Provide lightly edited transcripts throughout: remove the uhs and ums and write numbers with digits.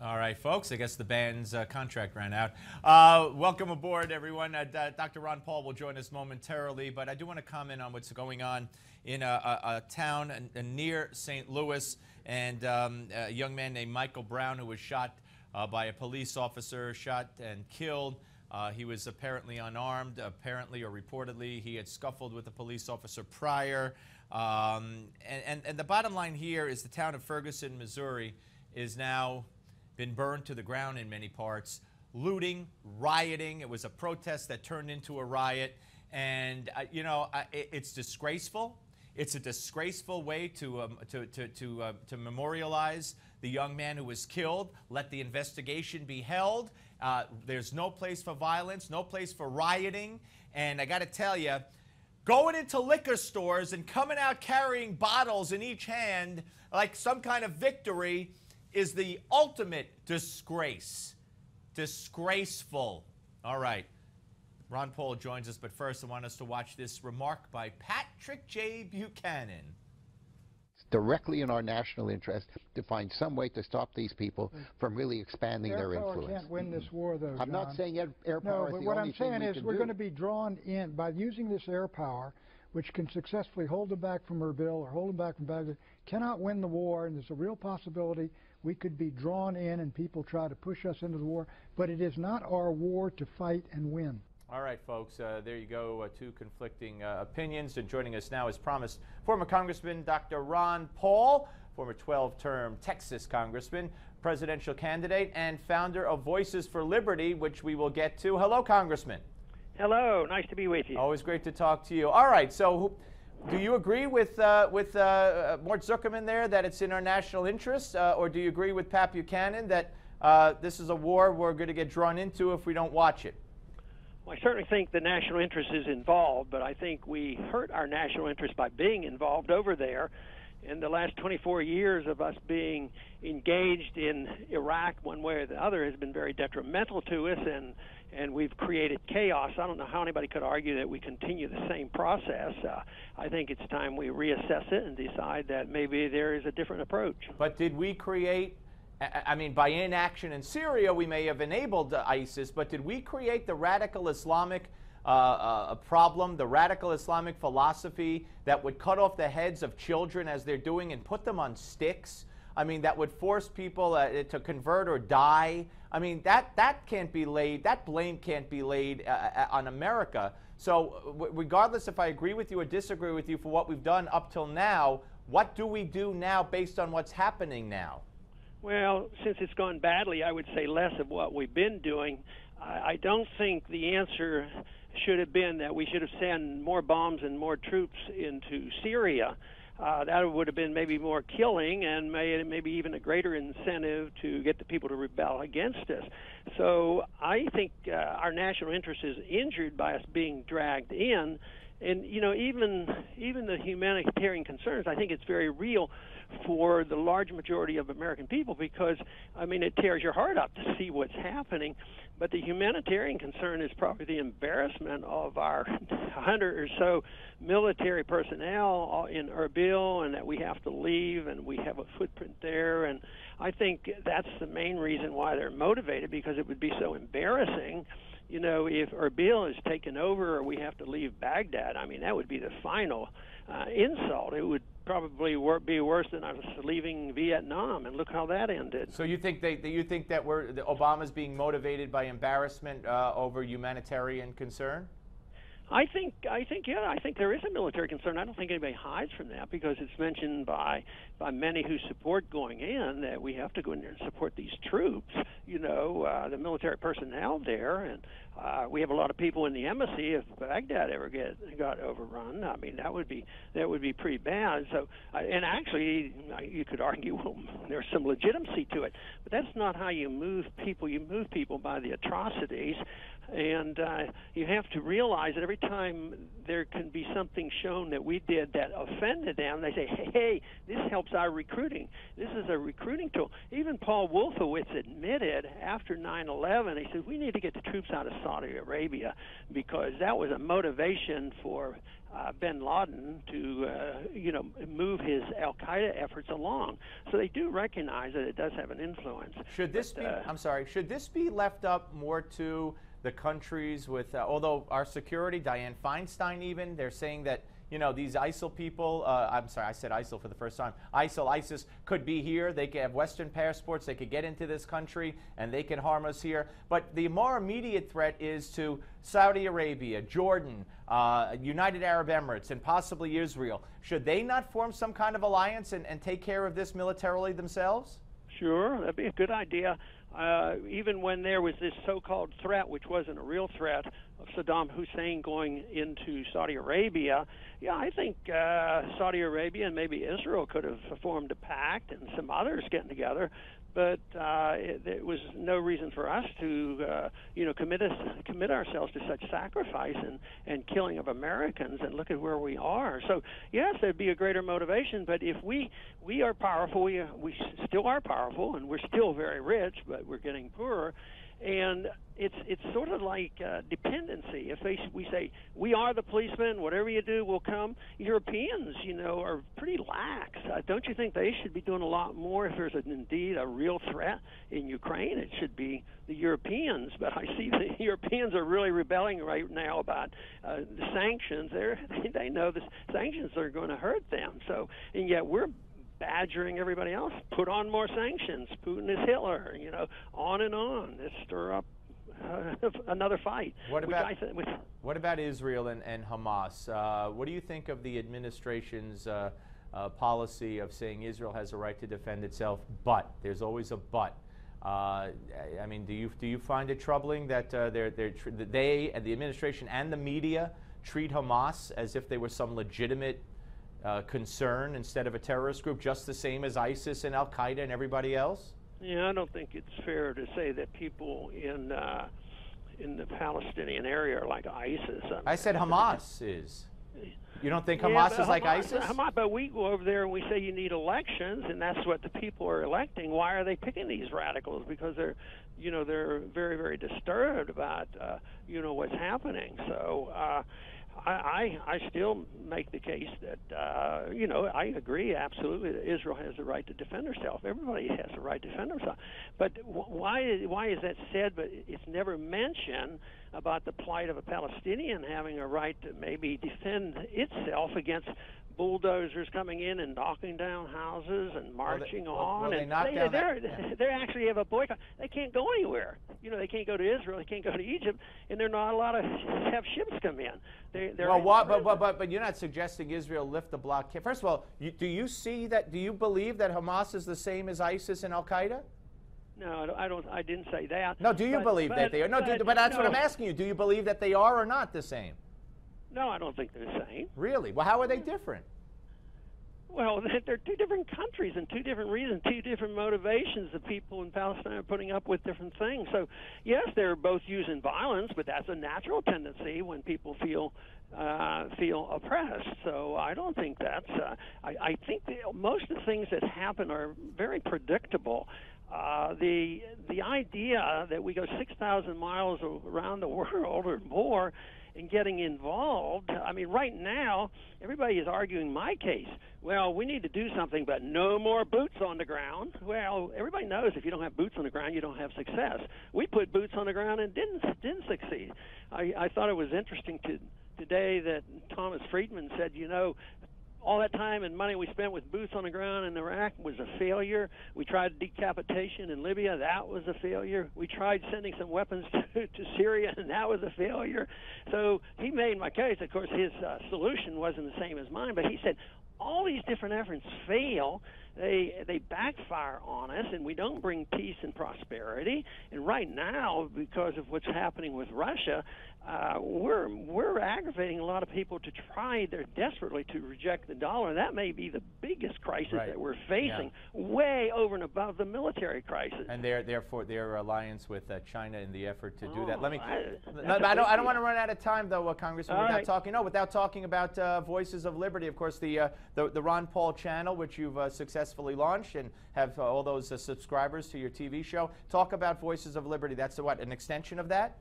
All right, folks, I guess the band's contract ran out. Welcome aboard, everyone. Dr. Ron Paul will join us momentarily, but I do want to comment on what's going on in a town near St. Louis, and a young man named Michael Brown who was shot by a police officer, shot and killed. He was apparently unarmed, apparently or reportedly. He had scuffled with a police officer prior. And the bottom line here is the town of Ferguson, Missouri, is now been burned to the ground in many parts. Looting, rioting. It was a protest that turned into a riot. And, you know, it's disgraceful. It's a disgraceful way to memorialize the young man who was killed. Let the investigation be held. There's no place for violence, no place for rioting. And I got to tell you, going into liquor stores and coming out carrying bottles in each hand like some kind of victory is the ultimate disgrace. Disgraceful. All right. Ron Paul joins us, but first I want us to watch this remark by Patrick J. Buchanan. It's directly in our national interest to find some way to stop these people from really expanding their influence. Air power can't win this war, though, John. I'm not saying air power is the only thing we can do. No, but what I'm saying is we're going to be drawn in by using this air power, which can successfully hold them back from Erbil or hold them back from Baghdad, cannot win the war, and there's a real possibility we could be drawn in and people try to push us into the war, but it is not our war to fight and win. All right, folks, there you go, two conflicting opinions. And joining us now, as promised, former Congressman Dr. Ron Paul, former 12-term Texas Congressman, presidential candidate, and founder of Voices for Liberty, which we will get to. Hello, Congressman. Hello, nice to be with you. Always great to talk to you. All right, so do you agree with Mort Zuckerman there that it's in our national interest, or do you agree with Pat Buchanan that this is a war we're going to get drawn into if we don't watch it? Well, I certainly think the national interest is involved, but I think we hurt our national interest by being involved over there. In the last 24 years of us being engaged in Iraq one way or the other has been very detrimental to us, and we've created chaos. I don't know how anybody could argue that we continue the same process. I think it's time we reassess it and decide that maybe there is a different approach. But did we create, I mean, by inaction in Syria, we may have enabled ISIS, but did we create the radical Islamic problem, the radical Islamic philosophy that would cut off the heads of children as they're doing and put them on sticks? I mean, that would force people to convert or die. I mean, that can't be laid, that blame can't be laid on America. So regardless if I agree with you or disagree with you for what we've done up till now, what do we do now based on what's happening now? Well, since it's gone badly, I would say less of what we've been doing. I don't think the answer should have been that we should have sent more bombs and more troops into Syria. That would have been maybe more killing and maybe even a greater incentive to get the people to rebel against us. So I think our national interest is injured by us being dragged in. And, you know, even the humanitarian concerns, I think it's very real for the large majority of American people because, I mean, it tears your heart out to see what's happening. But the humanitarian concern is probably the embarrassment of our 100 or so military personnel in Erbil and that we have to leave and we have a footprint there. And I think that's the main reason why they're motivated, because it would be so embarrassing, you know, if Erbil is taken over or we have to leave Baghdad. I mean, that would be the final insult. It would probably be worse than us leaving Vietnam, and look how that ended. So you think that Obama's being motivated by embarrassment over humanitarian concern? I think there is a military concern. I don't think anybody hides from that because it's mentioned by many who support going in that we have to go in there and support these troops, you know, the military personnel there, and we have a lot of people in the embassy. If Baghdad ever got overrun, I mean that would be pretty bad. So, and actually, you could argue, well, there's some legitimacy to it, but that's not how you move people. You move people by the atrocities. And you have to realize that every time there can be something shown that we did that offended them, they say, hey, this helps our recruiting. This is a recruiting tool. Even Paul Wolfowitz admitted after 9/11, he said, we need to get the troops out of Saudi Arabia because that was a motivation for bin Laden to, move his al-Qaeda efforts along. So they do recognize that it does have an influence. Should this should this be left up more to the countries with, although our security, Dianne Feinstein even, they're saying that, these ISIL people, I'm sorry, I said ISIL for the first time, ISIS could be here, they could have Western passports, they could get into this country, and they can harm us here. But the more immediate threat is to Saudi Arabia, Jordan, United Arab Emirates, and possibly Israel. Should they not form some kind of alliance and take care of this militarily themselves? Sure, that'd be a good idea. Even when there was this so-called threat, which wasn't a real threat, of Saddam Hussein going into Saudi Arabia, yeah, I think Saudi Arabia and maybe Israel could have formed a pact and some others getting together, but there was no reason for us to, commit ourselves to such sacrifice and killing of Americans, and look at where we are. So, yes, there'd be a greater motivation, but if we are powerful, we still are powerful, and we're still very rich, but we're getting poorer. And it's sort of like dependency. If we say, we are the policemen, whatever you do, we'll come. Europeans, are pretty lax. Don't you think they should be doing a lot more if there's indeed a real threat in Ukraine? It should be the Europeans. But I see the Europeans are really rebelling right now about the sanctions. They know the sanctions are going to hurt them. So, and yet we're badgering everybody else, put on more sanctions. Putin is Hitler, on and on. Let's stir up another fight. What about Israel and Hamas? What do you think of the administration's policy of saying Israel has a right to defend itself, but there's always a but? I mean, do you find it troubling that they and the administration and the media treat Hamas as if they were some legitimate concern instead of a terrorist group, just the same as ISIS and al-Qaeda and everybody else? Yeah, I don't think it's fair to say that people in the Palestinian area are like ISIS. I said Hamas is. You don't think Hamas is like ISIS? But we go over there and we say you need elections, and that's what the people are electing. Why are they picking these radicals? Because they're very, very disturbed about what's happening. So. I still make the case that, I agree absolutely that Israel has the right to defend herself. Everybody has the right to defend herself. But why is that said, but it's never mentioned about the plight of a Palestinian having a right to maybe defend itself against bulldozers coming in and knocking down houses and marching on. They actually have a boycott. They can't go anywhere. They can't go to Israel. They can't go to Egypt, and they're not allowed to have ships come in. But you're not suggesting Israel lift the blockade. First of all, do you see that? Do you believe that Hamas is the same as ISIS and Al Qaeda? No, I don't. I didn't say that. No, do you believe that they are? No, but that's what I'm asking you. Do you believe that they are or not the same? No, I don't think they're the same. Really? Well, how are they different? Well, they're two different countries and two different reasons, two different motivations. The people in Palestine are putting up with different things. So, yes, they're both using violence, but that's a natural tendency when people feel oppressed. So I don't think that's. I think most of the things that happen are very predictable. The idea that we go 6,000 miles around the world or more and getting involved, I mean, right now, everybody is arguing my case. Well, we need to do something, but no more boots on the ground. Well, everybody knows if you don't have boots on the ground, you don't have success. We put boots on the ground and didn't succeed. I thought it was interesting today that Thomas Friedman said, all that time and money we spent with boots on the ground in Iraq was a failure. We tried decapitation in Libya. That was a failure. We tried sending some weapons to Syria, and that was a failure. So he made my case. Of course, his solution wasn't the same as mine, but he said all these different efforts fail. they backfire on us, and we don't bring peace and prosperity. And right now, because of what's happening with Russia, we're aggravating a lot of people to try desperately to reject the dollar. That may be the biggest crisis that we're facing, way over and above the military crisis. And therefore their alliance with China in the effort to do that. Let me. I don't want to run out of time, though, Congressman, without talking about Voices of Liberty. Of course, the Ron Paul channel, which you've successfully launched and have all those subscribers to your TV show. Talk about Voices of Liberty. That's what, an extension of that?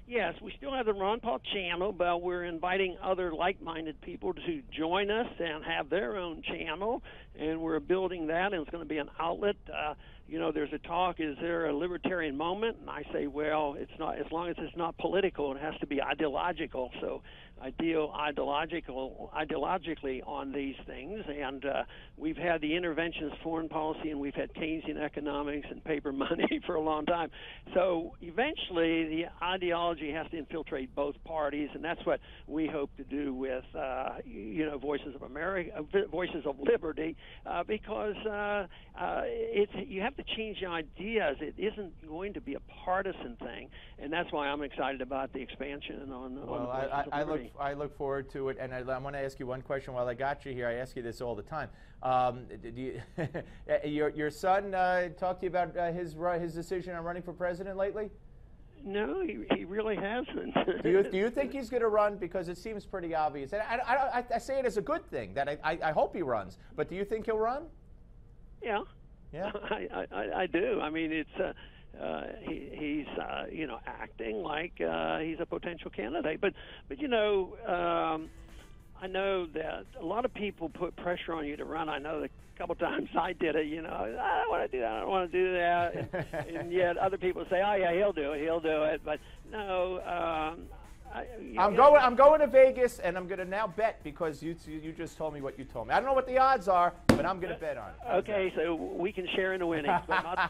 Yes, we still have the Ron Paul channel, but we're inviting other like-minded people to join us and have their own channel, and we're building that, and it's going to be an outlet. You know, there's a talk, is there a libertarian moment? And I say, well, it's not, as long as it's not political, it has to be ideological. So I deal ideologically on these things, and we've had the interventionist foreign policy, and we've had Keynesian economics and paper money for a long time. So eventually the ideology has to infiltrate both parties, and that's what we hope to do with, you know, Voices of America, Voices of Liberty, because you have to change the ideas. It isn't going to be a partisan thing, and that's why I'm excited about the expansion on Voices of Liberty. I look forward to it, and I want to ask you one question while I got you here. I ask you this all the time. Your son talked to you about his decision on running for president lately? No, he really hasn't. do you think he's going to run? Because it seems pretty obvious. And I say it as a good thing, that I hope he runs. But do you think he'll run? Yeah. Yeah. I do. I mean, it's he's you know, acting like he's a potential candidate. But you know, I know that a lot of people put pressure on you to run. I know that a couple times I did it. You know, I don't want to do that. I don't want to do that. And yet other people say, oh yeah, he'll do it. He'll do it. But no. I'm going to Vegas, and I'm going to now bet, because you just told me what you told me. I don't know what the odds are, but I'm going to bet on it. Okay, so we can share in the winnings. But I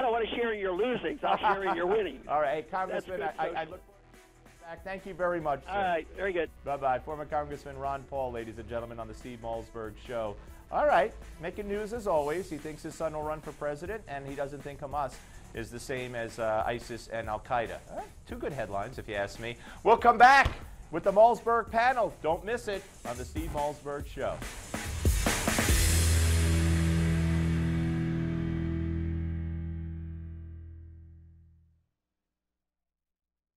don't want to share in your losings. I'll share in your winnings. All right, hey, Congressman, I look forward to back. Thank you very much, sir. All right, very good. Bye-bye. Former Congressman Ron Paul, ladies and gentlemen, on the Steve Mazlberg Show. All right, making news as always. He thinks his son will run for president, and he doesn't think Hamas is the same as ISIS and Al-Qaeda. Two good headlines, if you ask me. We'll come back with the Mazlberg panel. Don't miss it on the Steve Mazlberg Show.